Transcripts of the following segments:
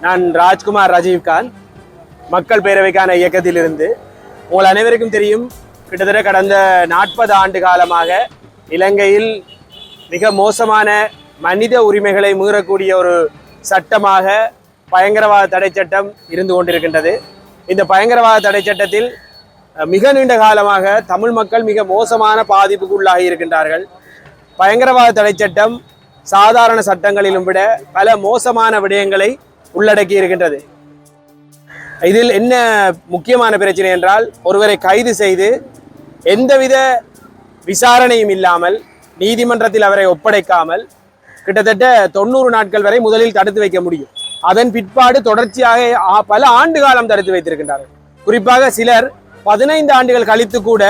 நான் ராஜ்குமார் ரஜீவ்காந்த், மக்கள் பேரவைக்கான இயக்கத்திலிருந்து. உங்கள் அனைவருக்கும் தெரியும், கிட்டத்தட்ட கடந்த 40 ஆண்டு காலமாக இலங்கையில் மிக மோசமான மனித உரிமைகளை மீறக்கூடிய ஒரு சட்டமாக பயங்கரவாத தடை சட்டம் இருந்து கொண்டிருக்கின்றது. இந்த பயங்கரவாத தடை சட்டத்தில் மிக நீண்ட காலமாக தமிழ் மக்கள் மிக மோசமான பாதிப்புக்கு உள்ளாகி இருக்கின்றார்கள். பயங்கரவாத தடை சட்டம் சாதாரண சட்டங்களிலும் விட பல மோசமான விடயங்களை உள்ளடக்கி இருக்கின்றது. இதில் என்ன முக்கியமான பிரச்சனை என்றால், ஒருவரை கைது செய்து எந்தவித விசாரணையும் இல்லாமல் நீதிமன்றத்தில் அவரை ஒப்படைக்காமல் கிட்டத்தட்ட 90 நாட்கள் வரை முதலில் தடுத்து வைக்க முடியும். அதன் பிற்பாடு தொடர்ச்சியாக பல ஆண்டு காலம் தடுத்து வைத்திருக்கின்றார்கள். குறிப்பாக சிலர் 15 ஆண்டுகள் கழித்து கூட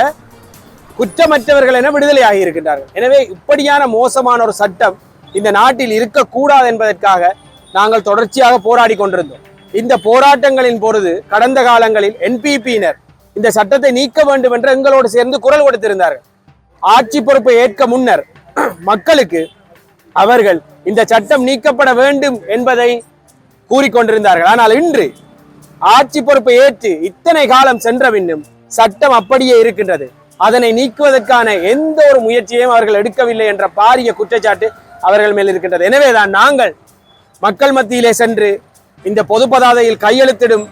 குற்றமற்றவர்கள் என விடுதலையாகி இருக்கின்றார்கள். எனவே இப்படியான மோசமான ஒரு சட்டம் இந்த நாட்டில் இருக்கக்கூடாது என்பதற்காக நாங்கள் தொடர்ச்சியாக போராடி கொண்டிருந்தோம். இந்த போராட்டங்களின் பொழுது கடந்த காலங்களில் என்பிபியினர் இந்த சட்டத்தை நீக்க வேண்டும் என்று எங்களோடு சேர்ந்து குரல் கொடுத்திருந்தார்கள். ஆட்சி பொறுப்பை ஏற்க முன்னர் மக்களுக்கு அவர்கள் இந்த சட்டம் நீக்கப்பட வேண்டும் என்பதை கூறிக்கொண்டிருந்தார்கள். ஆனால் இன்று ஆட்சி பொறுப்பை ஏற்று இத்தனை காலம் சென்ற பின்னும் சட்டம் அப்படியே இருக்கின்றது. அதனை நீக்குவதற்கான எந்த ஒரு முயற்சியையும் அவர்கள் எடுக்கவில்லை என்ற பாரிய குற்றச்சாட்டு அவர்கள் மேல் இருக்கின்றது. எனவேதான் நாங்கள் மக்கள் மத்தியிலே சென்று இந்த பொது பதாதையில் கையெழுத்திடும்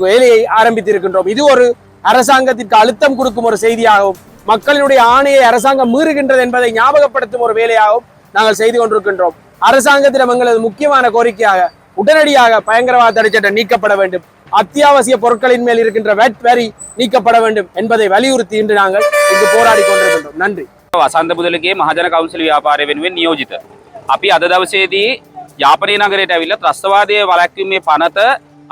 வேலையை ஆரம்பித்திருக்கின்றோம். இது ஒரு அரசாங்கத்திற்கு அழுத்தம் கொடுக்கும் ஒரு செய்தியாகவும், மக்களினுடைய ஆணையை அரசாங்கம் மீறுகின்றது என்பதை ஞாபகப்படுத்தும் ஒரு வேலையாகவும் நாங்கள் செய்து கொண்டிருக்கின்றோம். அரசாங்கத்திடம் எங்களது முக்கியமான கோரிக்கையாக உடனடியாக பயங்கரவாத தடை சட்டம் நீக்கப்பட வேண்டும், அத்தியாவசிய பொருட்களின் மேல் இருக்கின்ற வெட் வரி நீக்கப்பட வேண்டும் என்பதை வலியுறுத்தி இன்று நாங்கள் இங்கு போராடி கொண்டிருக்கின்றோம். நன்றி. වසන්ත මුදලිගේ මහජන කවුන්සිල් ව්‍යාපාරය වෙනුවෙන් නියෝජිත. අපි අද දවසේදී යාපනයේ නගරයට ඇවිල්ලා ත්‍රස්තවාදයේ වළක්වීමේ පනත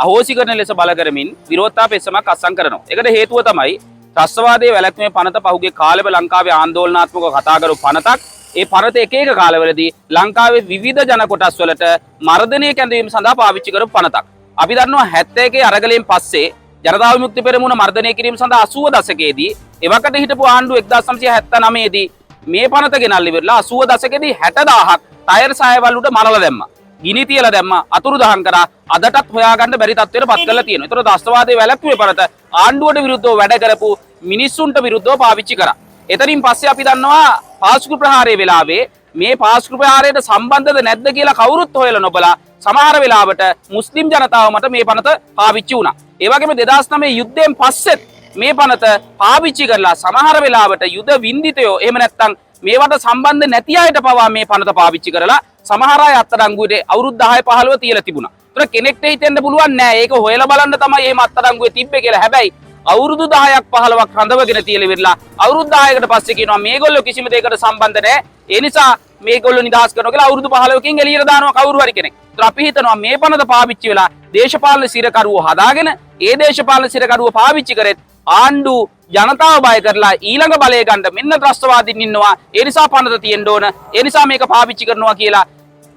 අහෝසි කරන ලෙස බල කරමින් විරෝධතා පෙස්සමක් අත්සන් කරනවා. ඒකට හේතුව තමයි ත්‍රස්තවාදයේ වැළැක්වීමේ පනත පහුගිය කාලෙක ලංකාවේ ආందోලනාත්මකව කතා කරපු පනතක්. ඒ පනත එක එක කාලවලදී ලංකාවේ විවිධ ජන කොටස් වලට මර්ධනය කැඳවීම සඳහා පාවිච්චි කරපු පනතක්. අපි දන්නවා 71 අරගලයෙන් පස්සේ ජනතා විමුක්ති පෙරමුණ මර්ධනය කිරීම සඳහා 80 දශකයේදී එවකට හිටපු ආණ්ඩුව 1979 දී මේ පනත ගෙනල්ලා ඉවරලා 80 දශකයේදී 60000ක් ටයර් සායවල උඩ මරලා දැම්මා. ගිනි තියලා දැම්මා. අතුරුදහන් කරා. අදටත් හොයාගන්න බැරි තත්ත්වයට පත් කරලා තියෙනවා. ඒතර ත්‍රස්තවාදයේ වැළැක්වුවේ පනත ආණ්ඩුවට විරුද්ධව වැඩ කරපු මිනිස්සුන්ට විරුද්ධව පාවිච්චි කරා. එතනින් පස්සේ අපි දන්නවා පාස්කු ප්‍රහාරයේ වෙලාවේ මේ පාස්කු ප්‍රහාරයට සම්බන්ධද නැද්ද කියලා කවුරුත් හොයලා නොබලා සමහර වෙලාවට මුස්ලිම් ජනතාව මත මේ පනත පාවිච්චි වුණා. ඒ වගේම 2009 යුද්ධයෙන් පස්සෙත් මේ පනත පාවිච්චි කරලා සමහර වෙලාවට යුද වින්දිතයෝ එහෙම නැත්නම් මේවට සම්බන්ධ නැති අයට පවා මේ පනත පාවිච්චි කරලා සමහර අය අත්අඩංගුවේ අවුරුදු 10 15 තියලා තිබුණා. ඒතර කෙනෙක්ට හිතෙන්න පුළුවන් නෑ ඒක හොයලා බලන්න තමයි එහෙම අත්අඩංගුවේ තිබ්බේ කියලා. හැබැයි අවුරුදු 10ක් 15ක් රඳවගෙන තියලා ඉවරලා අවුරුදු 10කට පස්සේ කියනවා මේගොල්ලෝ කිසිම දෙයකට සම්බන්ධ නෑ. ඒ නිසා මේගොල්ලෝ නිදහස් කරනවා කියලා අවුරුදු 15කින් එළියට දානවා කවුරු හරි කෙනෙක්. ඒතර අපි හිතනවා මේ පනත පාවිච්චි වෙලා දේශපාලන සිරකරුව හදාගෙන ඒ දේශපාලන සිරකරුව පාවිච්චි කරෙත් ආණ්ඩු ජනතාව බය කරලා ඊළඟ බලය ගන්න මෙන්න ත්‍රස්තවාදීන් ඉන්නවා. ඒ නිසා පනත තියෙන්න ඕන. ඒ නිසා මේක පාවිච්චි කරනවා කියලා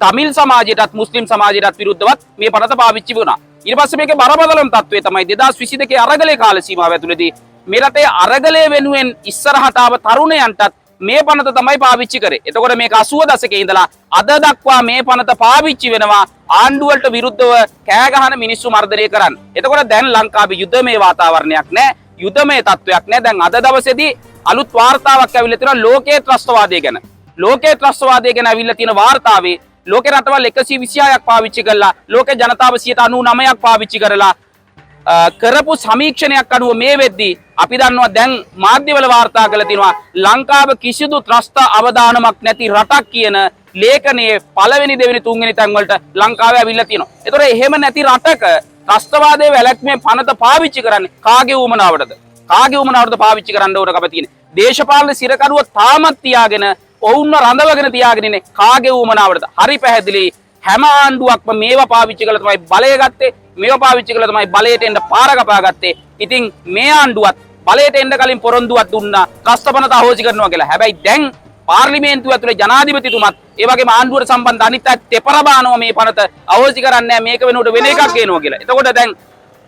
තමිල් සමාජයටත් මුස්ලිම් සමාජයටත් විරුද්ධවත් මේ පනත පාවිච්චි වුණා. ඊට පස්සේ මේකේ බරපතලම තත්ත්වය තමයි 2022 අරගලේ කාල සීමාව ඇතුළතදී මේ රටේ අරගලේ වෙනුවෙන් ඉස්සරහට ආව තරුණයන්ටත් මේ පනත තමයි පාවිච්චි කරේ. එතකොට මේක 80 දශකයේ ඉඳලා අද දක්වා මේ පනත පාවිච්චි වෙනවා ආණ්ඩුවලට විරුද්ධව කෑ ගහන මිනිස්සු මර්ධනය කරන්න. එතකොට දැන් ලංකාවේ යුද්ධමය වාතාවරණයක් නැහැ. යුද්ධමය තත්ත්වයක් නැහැ. දැන් අද දවසේදී අලුත් වාර්තාවක් ඇවිල්ලා තියෙනවා ලෝකයේ ත්‍රස්තවාදය ගැන. ලෝකයේ ත්‍රස්තවාදය ගැන ඇවිල්ලා තියෙන වාර්තාවේ ලෝකේ රටවල් 126ක් පාවිච්චි කරලා ලෝකේ ජනතාව 99%ක් පාවිච්චි කරලා කරපු සමීක්ෂණයක් අනුව මේ වෙද්දී අපි දන්නවා දැන් මාධ්‍යවල වාර්තා කරලා තිනවා ලංකාව කිසිදු ත්‍රස්ත අවදානමක් නැති රටක් කියන ලේඛනයේ පළවෙනි දෙවෙනි තුන්වෙනි තැන් වලට ලංකාව ඇවිල්ලා තියෙනවා. ඒතකොට එහෙම නැති රටක ත්‍රස්තවාදයේ වැළැක්මේ පනත පාවිච්චි කරන්නේ කාගේ උමනාවටද? කාගේ උමනාවටද පාවිච්චි කරන්න ඕනකම තියෙන්නේ? දේශපාලන සිරකරුව තාමත් තියාගෙන ඔවුන්ව රඳවගෙන තියාගෙන ඉන්නේ කාගේ උමනාවටද? හරි පැහැදිලි. හැම ආණ්ඩුවක්ම මේවා පාවිච්චි කළා තමයි බලය ගත්තේ. මේවා පාවිච්චි කළා තමයි බලයට එන්න පාර කපාගත්තේ. ඉතින් මේ ආණ්ඩුවත් බලයට එන්න කලින් පොරොන්දුවක් දුන්නා ත්‍රස්තපනත අහෝසි කරනවා කියලා. හැබැයි දැන් පාර්ලිමේන්තුව ඇතුලේ ජනාධිපතිතුමත් ඒ වගේම ආණ්ඩුවට සම්බන්ධ අනිත් අය තෙපර බානවා මේ පනත අහෝසි කරන්නේ නැහැ මේක වෙනුවට වෙන එකක් ගේනවා කියලා. එතකොට දැන්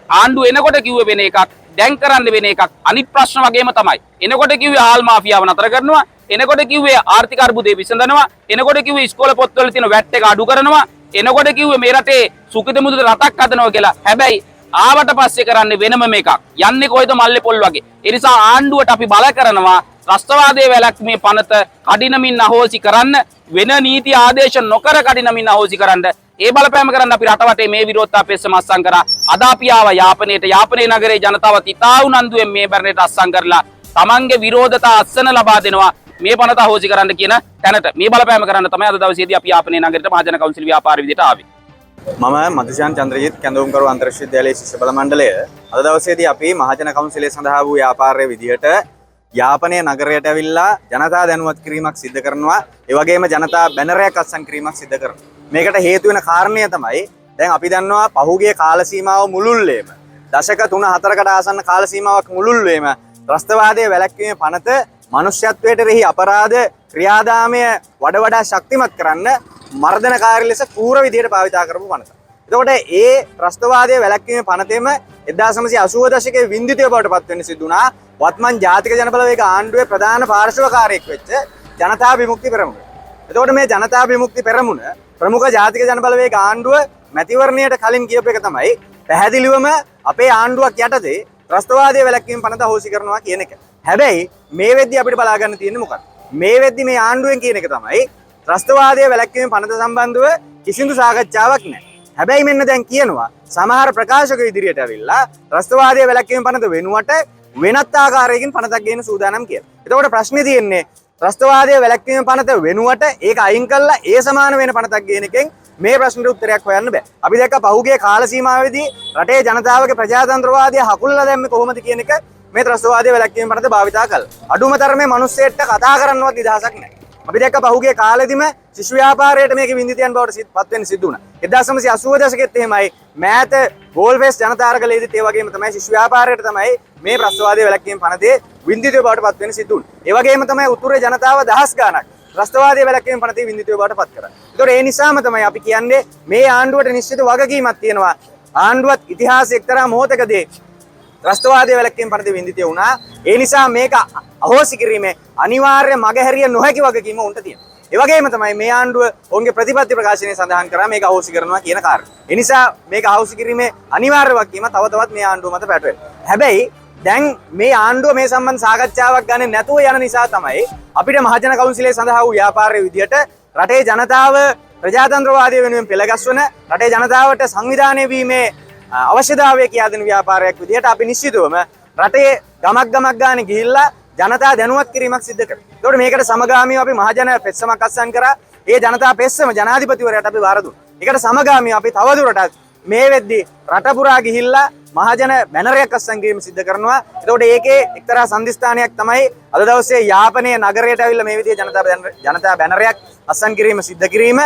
ආණ්ඩුව එනකොට කිව්වේ වෙන එකක් දැන් කරන්න වෙන එකක්. අනිත් ප්‍රශ්න වගේම තමයි. එනකොට කිව්වේ ආල් මාෆියාව නතර කරනවා. එනකොට කිව්වේ ආර්ථික අර්බුදේ විසඳනවා. එනකොට කිව්වේ ඉස්කෝල පොත්වල තියෙන වැට් එක අඩු කරනවා. එනකොට කිව්වේ මේ රටේ සුඛිත මුදිත රටක් හදනවා කියලා. හැබැයි ආවට පස්සේ කරන්නේ වෙනම මේකක්. යන්නේ කොයිද මල්ලේ පොල් වගේ. ඒ නිසා ආණ්ඩුවට අපි බල කරනවා ත්‍රස්තවාදයේ වැළැක්වීමේ පනත කඩිනමින් අහෝසි කරන්න, වෙන නීති ආදේශ නොකර කඩිනමින් අහෝසි කරන්න. ඒ බලපෑම කරන්න අපි රටවටේ මේ විරෝධතා පෙස්සම අත්සන් කරා. අද අපි ආවා යාපනයේට. යාපනයේ නගරේ ජනතාවත් ඉතා උනන්දුවෙන් මේ බැරණයට අත්සන් කරලා තමන්ගේ විරෝධතා අත්සන ලබා දෙනවා. මේ පනත අහෝසි කරන්න කියන තැනට මේ බලපෑම කරන්න තමයි අද දවසේදී අපි යාපනයේ නගරයට මහජන කවුන්සිල් ව්‍යාපාර විදියට ආවේ. මම මදුෂාන් චන්ද්‍රජිත් කැඳවුම්කරු අන්තර්විශ්වවිද්‍යාලයේ ශිෂ්‍ය බල මණ්ඩලය අද දවසේදී අපි මහජන කවුන්සිලය සඳහා වූ ව්‍යාපාරයේ විදිහට යාපනයේ නගරයට ඇවිල්ලා ජනතා දැනුවත් කිරීමක් සිදු කරනවා. ඒ වගේම ජනතා බැනරයක් අත්සන් කිරීමක් සිදු කරනවා. මේකට හේතු වෙන කාරණය තමයි දැන් අපි දන්නවා පහුගිය කාල සීමාව මුළුල්ලේම දශක 3-4කට ආසන්න කාල සීමාවක් මුළුල්ලේම ත්‍රස්තවාදයේ වැළැක්වීමේ පනත මනුෂ්‍යත්වයට එරෙහි අපරාධ ක්‍රියාදාමය වඩා ශක්තිමත් කරන්න මර්ධනකාරී ලෙස කූර විදිහට භාවිතා කරපු පනත. එතකොට ඒ ත්‍රස්තවාදයේ වැළැක්වීමේ පනතෙම 1980 දශකයේ වින්දිතය බවට පත් වෙන්න සිදු වුණා. වත්මන් ජාතික ජනබලවේග ආණ්ඩුවේ ප්‍රධාන පාර්ශවකාරයෙක් වෙච්ච ජනතා විමුක්ති පෙරමුණ. එතකොට මේ ජනතා විමුක්ති පෙරමුණ ප්‍රමුඛ ජාතික ජනබලවේග ආණ්ඩුව මැතිවරණයට කලින් කියපු එක තමයි පැහැදිලිවම අපේ ආණ්ඩුවක් යටතේ ත්‍රස්තවාදයේ වැළැක්වීම පනත හොසි කරනවා කියන එක. හැබැයි මේ වෙද්දී අපිට බලා ගන්න තියෙන්නේ මොකක්ද? මේ වෙද්දී මේ ආණ්ඩුවෙන් කියන එක තමයි ත්‍රස්තවාදයේ වැළැක්වීම පනත සම්බන්ධව කිසිදු සාකච්ඡාවක් නැහැ. හැබැයි මෙන්න දැන් කියනවා සමහර ප්‍රකාශක ඉදිරියට ඇවිල්ලා ත්‍රස්තවාදයේ වැළැක්වීම පනත වෙනුවට වෙනත් ආකාරයකින් පනතක් ගේන්න සූදානම් කියලා. එතකොට ප්‍රශ්නේ තියෙන්නේ ත්‍රස්තවාදයේ වැළැක්වීම පනත වෙනුවට ඒක අයින් කළා ඒ සමාන වෙන පනතක් ගේන එකෙන් මේ ප්‍රශ්නෙට උත්තරයක් හොයන්න බෑ. අපි දැක්ක පහුගිය කාල සීමාවෙදී රටේ ජනතාවගේ ප්‍රජාතන්ත්‍රවාදය හකුල්ලා දැම්මේ කොහොමද කියන එක මේ ත්‍රස්තවාදයේ වැළැක්වීම පනත භාවිතා කළා. අඩුම තරමේ මිනිස්සෙක්ට කතා කරන්නවත් නිදහසක් නැහැ. අපි දැක්ක පහුගිය කාලෙදිම ශිෂ්‍ය ව්‍යාපාරයට මේකේ වින්දිතයන් බවට පත් වෙන්න සිදු වුණා. 1980 දශකෙත් එහෙමයි මෑත ගෝල්ෆෙස් ජනතාරගලයේදීත් ඒ වගේම තමයි ශිෂ්‍ය ව්‍යාපාරයට තමයි මේ ත්‍රස්තවාදයේ වැළැක්වීම පනතේ වින්දිතය බවට පත් වෙන්න සිදු වුණා. ඒ වගේම තමයි උතුරේ ජනතාව දහස් ගාණක් ත්‍රස්තවාදයේ වැළැක්වීම පනතේ වින්දිතය බවට පත් කරා. ඒතකොට ඒ නිසාම තමයි අපි කියන්නේ මේ ආණ්ඩුවට නිශ්චිත වගකීමක් තියෙනවා. ආණ්ඩුවත් ඉතිහාසයේ එක්තරා මොහොතකදී ත්‍රස්තවාදයේ වැළැක්වීම පනතේ වින්දිතය වුණා. ඒ නිසා මේක අහෝසි කිරීමේ අනිවාර්ය මගහැරිය නොහැකි වගකීම උන්ට තියෙනවා. ඒ වගේම තමයි මේ ආණ්ඩුව ඔවුන්ගේ ප්‍රතිපත්ති ප්‍රකාශනයේ සඳහන් කරා මේක අහෝසි කරනවා කියන කාරණය. ඒ නිසා මේක අහෝසි කිරීමේ අනිවාර්ය වගකීම තව තවත් මේ ආණ්ඩුව මත පැටවෙනවා. හැබැයි දැන් මේ ආණ්ඩුව මේ සම්බන්ධ සාකච්ඡාවක් ගන්න නැතුව යන නිසා තමයි අපිට මහජන කවුන්සිලය සඳහා වූ ව්‍යාපාරයේ විදියට රටේ ජනතාව ප්‍රජාතන්ත්‍රවාදය වෙනුවෙන් පෙළගස්වන රටේ ජනතාවට සංවිධානය වීමේ අවශ්‍යතාවය කියා දෙන ව්‍යාපාරයක් විදියට අපි නිශ්චිතවම රටේ ගමක් ගානේ ගිහිල්ලා ජනතා දැනුවත් කිරීමක් සිදු කරනවා. ඒකට මේකට සමගාමීව අපි මහජන පෙත්සමක් අත්සන් කරා. ඒ ජනතා පෙත්සම ජනාධිපතිවරයාට අපි වාර දුන්නා. ඒකට සමගාමීව අපි තවදුරටත් මේ වෙද්දී රට පුරා ගිහිල්ලා මහජන බැනරයක් අත්සන් කිරීම සිදු කරනවා. එතකොට ඒකේ එක්තරා සම්දිස්ථානයක් තමයි අද දවසේ යාපනයේ නගරයට ඇවිල්ලා මේ විදිහේ ජනතා බැනරයක් අත්සන් කිරීම සිදු කිරීම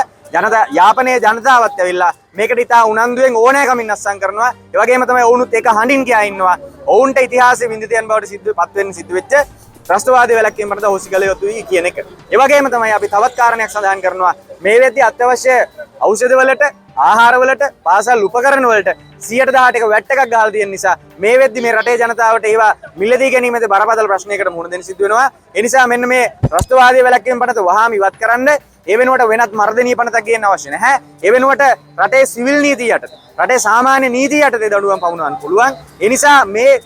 යාපනයේ ජනතාවත් ඇවිල්ලා මේකට ඉතා උනන්දුවෙන් ඕනෑකමින් අත්සන් කරනවා. ඒ වගේම තමයි ඔවුනුත් ඒක හඬින් කියා ඉන්නවා. ඔවුන්ට ඉතිහාසයේ වින්දිතයන් බවට පත් වෙන්න සිදු වෙච්ච ත්‍රස්තවාදයේ වැළැක්වීම පනත හොසි කළ යුතුයි කියන එක. ඒ වගේම තමයි අපි තවත් කාරණයක් සඳහන් කරනවා. මේ වෙද්දී අත්‍යවශ්‍ය ඖෂධ වලට, ආහාර වලට, පාසල් උපකරණ වලට 100%ක වැට් එකක් ගහලා තියෙන නිසා මේ වෙද්දී මේ රටේ ජනතාවට ඒවා මිලදී ගැනීමේදී බරපතල ප්‍රශ්නයකට මුහුණ දෙන්න සිදු වෙනවා. ඒ නිසා මෙන්න මේ ත්‍රස්තවාදයේ වැළැක්වීම පනත වහාම ඉවත් කරන්න ඒ වෙනුවට වෙනත් මර්ධනීය පනතක් ගේන්න අවශ්‍ය නැහැ. ඒ වෙනුවට රටේ සිවිල් නීතිය යටතේ, රටේ සාමාන්‍ය නීතිය යටතේ දඬුවම් පමුණවන්න පුළුවන්. ඒ නිසා මේ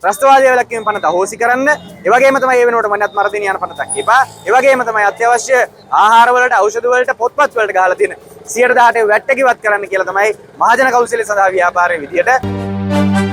ත්‍රස්තවාදයේ වැළැක්වීම පනත අහෝසි කරන්න. ඒ වගේම තමයි ඒ වෙනුවට වෙනත් මර්ධනීය යන පනතක් එපා. ඒ වගේම තමයි අත්‍යවශ්‍ය ආහාර වලට, ඖෂධ වලට, පොත්පත් වලට ගහලා තියෙන 100%ට වැට් එක ඉවත් කරන්න කියලා තමයි මහජන කවුන්සිලය සඳහා ව්‍යාපාරයේ විදියට